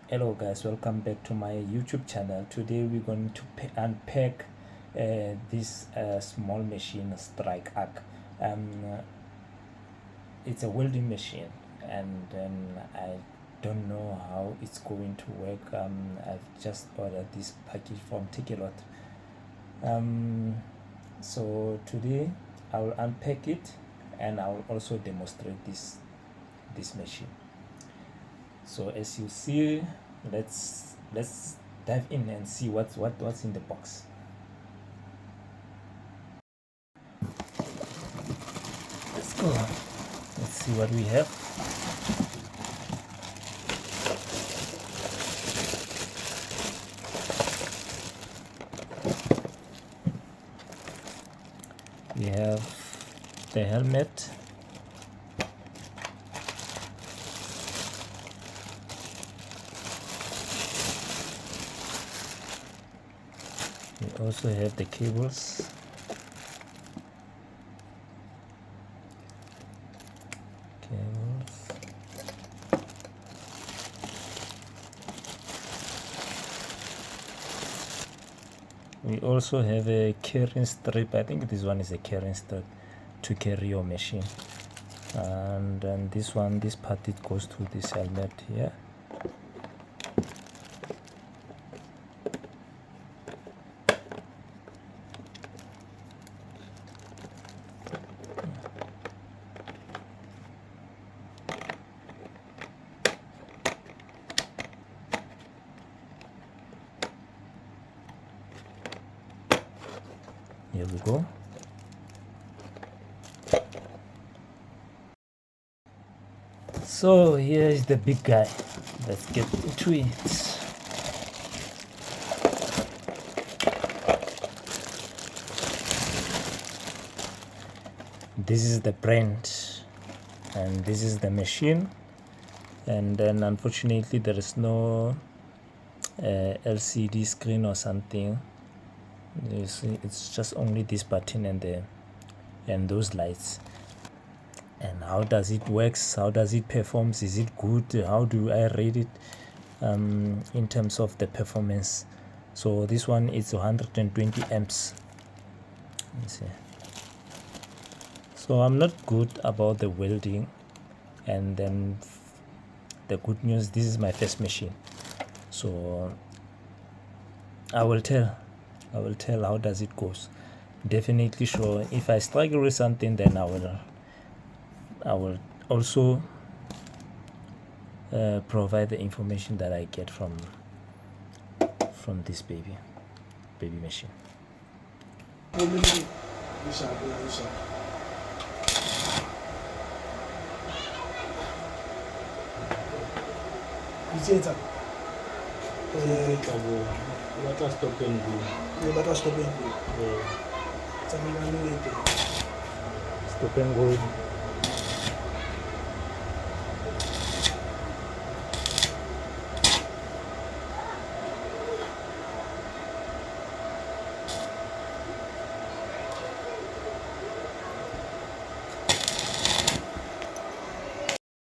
Hello guys, welcome back to my YouTube channel. Today we're going to unpack this small machine, strike arc. It's a welding machine, and I don't know how it's going to work. I've just ordered this package from Take a Lot. So today I will unpack it and I will also demonstrate this machine. So as you see, let's dive in and see what's in the box. Let's go. Let's see what we have. We have the helmet, we also have the cables, we also have a carrying strip. I think this one is a carrying strip to carry your machine, and then this part, it goes to this helmet here. Here we go. So here is the big guy. Let's get into it. This is the brand and this is the machine, and then unfortunately there is no LCD screen or something. You see, it's just only this button and those lights. And how does it works? How does it performs? Is it good? How do I rate it in terms of the performance? So this one is 120 amps. Let's see. So I'm not good about the welding, and then the good news, this is my first machine, so I will tell how does it goes. Definitely sure if I struggle with something, then I will also provide the information that I get from this baby machine. Stop and go.